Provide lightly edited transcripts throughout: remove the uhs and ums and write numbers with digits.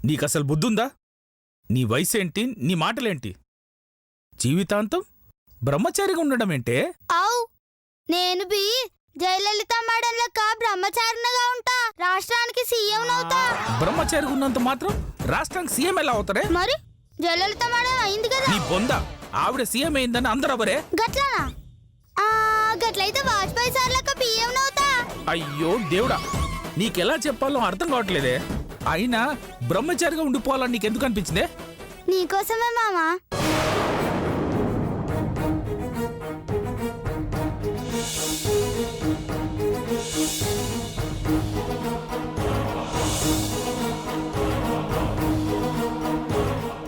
నీకసలు బుద్ధుందా? నీ వయసేంటి, నీ మాటలేంటి? జీవితాంతం బ్రహ్మచారిగా ఉండడమేంటే? అవు నేను బి జయలలిత మేడం లెక్క బ్రహ్మచారిగా ఉంటా, రాష్ట్రానికి సీఎం అవుతా. బ్రహ్మచారిగా ఉన్నంత మాత్రం రాష్ట్రానికి సీఎం ఎలా అవుతారే? మరి జయలలిత మేడం అయింది కదా. నీ బొంద, ఆవిడ సీఎం అయిందని అందరూ అవరే? గట్లనా? గట్లయితే వాజ్పేయి సార్ లెక్క పిఎం అవుతా. అయ్యో దేవుడా, నీకెలా చెప్పాలో అర్థం కావట్లేదే. అయినా బ్రహ్మచారిగా ఉండిపోవాలని నీకెందుకు అనిపించిందే? నీకోసమే మామా.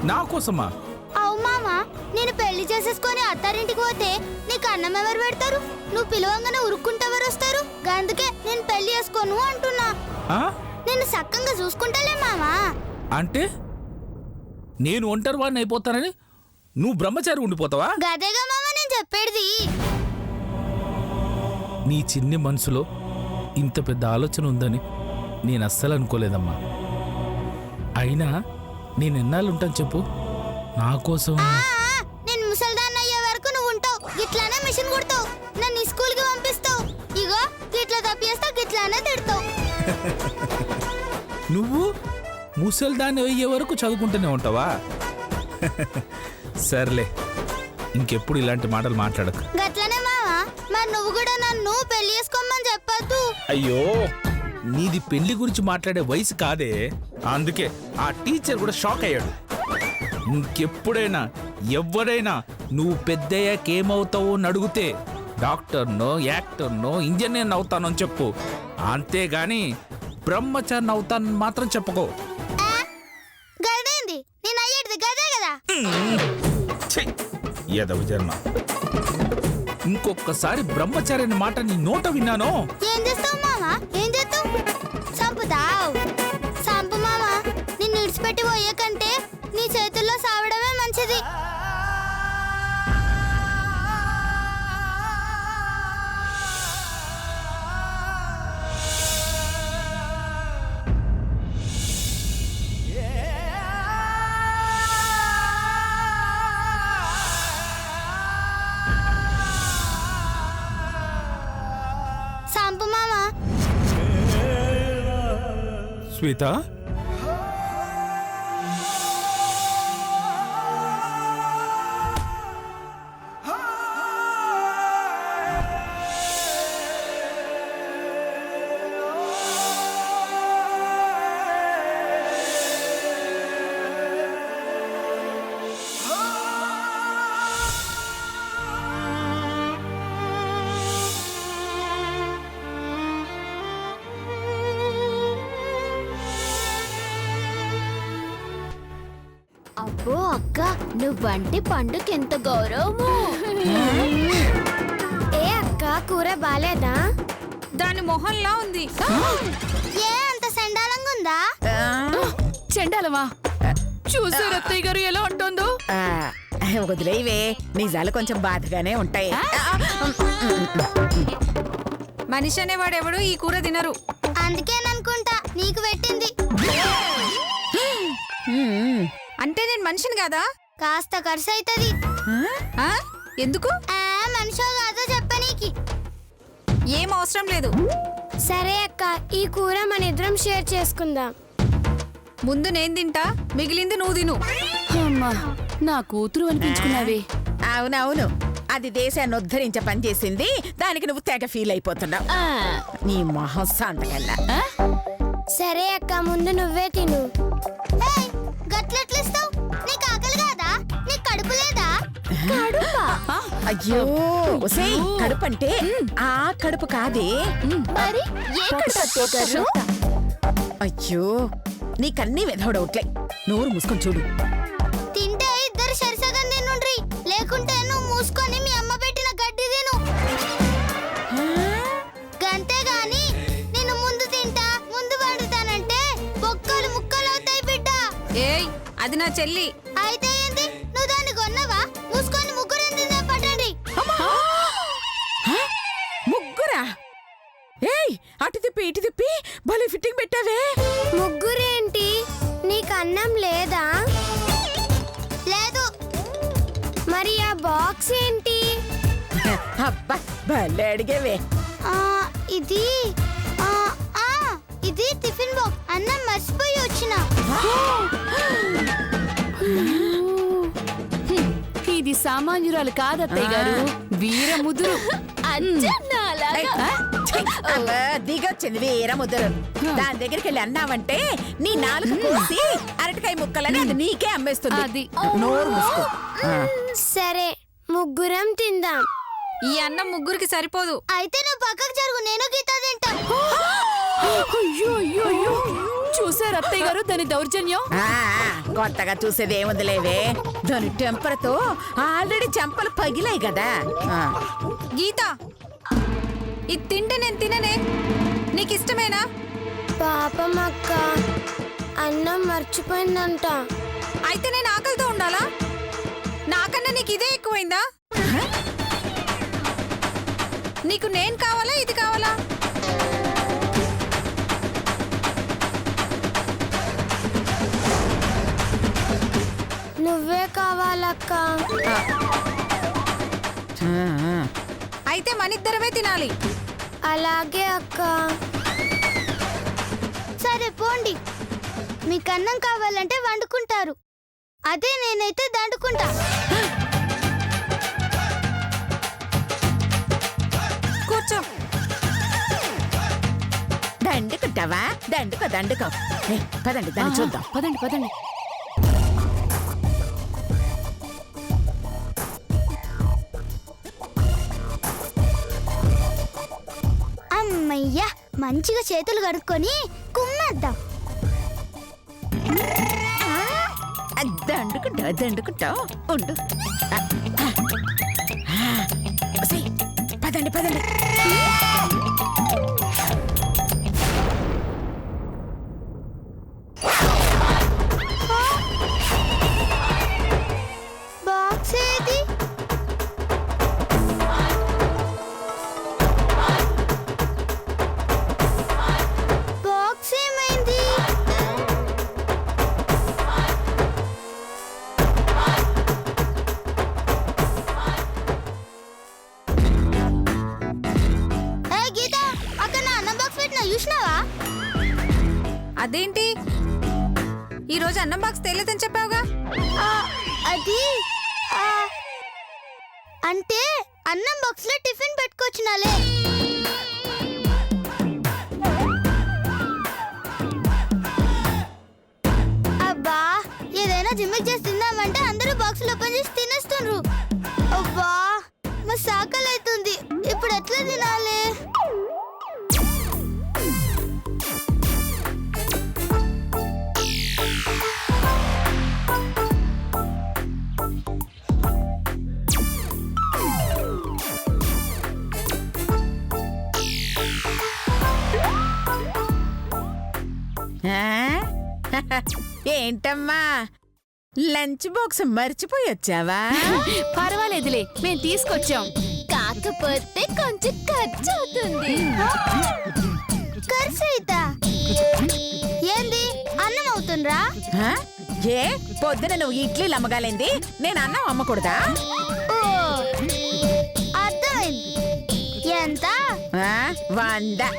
నా కోసమా? అవు మామా, నేను పెళ్లి చేసేసుకొని అత్తారింటికి పోతే నీకు అన్నం ఎవరు పెడతారు? నువ్వు పిలవంగానే ఉరుక్కుంటెవరు వస్తారు? అందుకే నేను పెళ్లి చేసుకోను అంటున్నా. నేను సక్కంగా చూసుకుంటాలే మామా. అంటే నేను ఒంటరి వాడిని అయిపోతానని నువ్వు బ్రహ్మచారి ఉండిపోతావా? గదేగా మామా నేను చెప్పేది. నీ చిన్ని మనసులో ఇంత పెద్ద ఆలోచన ఉందని నేను అస్సలు అనుకోలేదమ్మా. అయినా నేను ఎన్నాళ్ళుంటాను చెప్పు నా కోసం? నేను ముసల్దాన్ని అయ్యే వరకు నువ్వు ఉంటావు, గిట్లానే మిషన్ కుడతావు, నన్ను స్కూల్కి పంపిస్తావు, ఇగో గిట్లా తప్పిస్తావు, గిట్లానే తిడతావు. నువ్వు ముసల్దాన్ని అయ్యే వరకు చదువుకుంటూనే ఉంటావా? సర్లే, ఇంకెప్పుడు ఇలాంటి మాటలు మాట్లాడకు. గట్లనే మావా, మరి నువ్వు కూడా నన్ను పెళ్లి చేసుకోమని చెప్పొద్దు. అయ్యో, నీది పెళ్లి గురించి మాట్లాడే వయసు కాదే. అందుకే ఆ టీచర్ కూడా షాక్ అయ్యాడు. ఇంకెప్పుడైనా ఎవరైనా నువ్వు పెద్దయ్యాకేమవుతావో అని అడిగితే డాక్టర్నో, యాక్టర్నో, ఇంజనీర్ అవుతానని చెప్పు. అంతేగాని బ్రహ్మచారిని అవుతానని మాత్రం చెప్పుకో. గదేంది, నేను అయ్యేది గదే కదా. ఏదవ జన్మ. ఇంకొకసారి బ్రహ్మచారి అనే మాట నీ నోట విన్నానో. ఏం చేస్తావు మామా? ఏం చేస్తావు? చంపుతావు. చంపు మామా, నిన్ను విడిచిపెట్టి పోయే కంటే నీ చేతుల్లో సావడమే మంచిది. చంపు మామా. శ్వేత, అబ్బో అక్క, నువ్వంటే పండుకెంత గౌరవము. ఏ అక్క, కూర బాలేదా? దాని మొహంలా ఉంది. ఏ అంత సండాలంగా ఉందా? చెండాలమా, చూసారు అత్తయ్య గారు ఎలా ఉంటుందో. వదిలేవే, నిజాలు కొంచెం బాధగానే ఉంటాయి. మనిషి అనేవాడెవడు ఈ కూర తినరు. అందుకేననుకుంటా నీకు పెట్టింది. అంటే నేను మనిషిని కాదా? కాస్త ఖర్చు అవుతుంది. ఎందుకు? మనిషో కాదో చెప్పనీకి. ఏం అవసరం లేదు. సరే అక్క, ఈ కూర మన ఇద్దరం షేర్ చేసుకుందాం. ముందు నేను తింటా, మిగిలింది నువ్వు తిను. అమ్మా, నా కూతురు అనిపించుకున్నావే. అవునవును, అది దేశాన్ని ఉద్ధరించే పని చేసింది. దానికి నువ్వు తెగ ఫీల్ అయిపోతున్నావు. నీ మొహం సంతకల్లా. సరే అక్క, ముందు నువ్వే తిను. గట్లెట్లిస్తావు? నీకు ఆకలి కాదా? నీకు కడుపు లేదా? అయ్యో కడుపు అంటే ఆ కడుపు కాదే. మరి అయ్యో, నీకన్నీ వెధవడవుట్లే. నోరు మూసుకొని చూడు. తింటే ఇద్దరు సరిసగం తినుండ్రి, లేకుంటే నువ్వు మూసుకొని మీ అమ్మ పెట్టిన గడ్డి తిను. గంతేగాని నిన్ను ముందు తింటా, ముందు పడుతానంటే బొక్కలు ముక్కలు అవుతాయి బిడ్డ. ఏయ్, అది నా చెల్లి. అయితే ఏంది, నువ్వు దాన్ని కొన్నవా? మూసుకొని ముగ్గురు తిందా పట్టండి. ముగ్గురా? ఏయ్, అటు తిప్పి ఇటు తిప్పి భలే ఫిట్టింగ్ పెట్టావే. ముగ్గురేంటి, నీకు అన్నం లేదా? లేదు. మరి ఆ బాక్స్ ఏంటి? అబ్బా భలే అడిగేవే. ఇది ఇది టిఫిన్ బాక్స్. అన్నం మర్చిపోయి వచ్చిన. ఇది సామాన్యురాలు కాదత్తయ్య గారు, వీరముదురు. దిగొచ్చింది వీరముద్దురు. దాని దగ్గరికి వెళ్ళి అన్నావంటే నీ నాలుగు కోసి అరటికాయ ముక్కలని అది నీకే అమ్మేస్తుంది. అది. నోరు మూసుకో. సరే, ముగ్గురం తిందాం. ఈ అన్నం ముగ్గురికి సరిపోదు. అయితే నువ్వు పక్కకు జరుగు, నేను గీత తింటా. అయ్యో అయ్యో అయ్యో, చూసారు అత్తయ్య గారు దాని దౌర్జన్యం? కొత్తగా చూసేది ఏముందిలేవే, దాని టెంపర్తో ఆల్రెడీ చెంపలు పగిలాయి కదా. గీత, ఇది తింటే నేను తిననే. నీకు ఇష్టమేనా? పాపం అక్క, అన్నం మర్చిపోయిందంట. అయితే నేను ఆకలితో ఉండాలా? నాకన్నా నీకు ఇదే ఎక్కువైందా? నీకు నేను కావాలా, ఇది కావాలా? నువ్వే కావాలక్క. అయితే మనిద్దరమే తినాలి. అలాగే అక్క. సరే పోండి, మీకు అన్నం కావాలంటే వండుకుంటారు, అదే నేనైతే దండుకుంటా. కూర్చో. దండుకుంటావా? దండుకో దండుకో. పదండి దాన్ని చూద్దాం. పదండి పదండి. అమ్మయ్యా, మంచిగా చేతులు కడుక్కొని కుమ్మేద్దాం. దండుకుంటావు దండుకుంటావు ఉండు. పదండి పదండి. బాక్స్ ఏది? బాక్స్ ఏమైంది? ఏ గీత, అక్కడ నా అన్నం బాక్స్ పెట్టినా చూసినావా? అదేంటి ఈ రోజు అన్నం బాక్స్ తేలేదని చెప్పావుగా? అది అంటే అన్నం బాక్స్ లో టిఫిన్ పెట్టుకొచ్చినాలే. అబ్బా, ఏదైనా జిమ్కి చేసి తిందామంటే అందరూ బాక్సులు ఓపెన్ చేసి తినేస్తుండ్రు. అబ్బా, మా సాకలు అవుతుంది, ఇప్పుడు ఎట్లా తినాలి? ఏంటమ్మా, లంచ్ బాక్స్ మర్చిపోయి వచ్చావా? పర్వాలేదులే, మేము తీసుకొచ్చాం. కాకపోతే కొంచెం ఖర్చు అవుతుంది. ఖర్చు అయితా? ఏంది, అన్నం అవుతుండ్రా? ఏ పొద్దున నువ్వు ఇడ్లీలు అమ్మగాలింది, నేను అన్నం అమ్మకూడదా? ఓ, అర్థమైంది. ఎంత? 100.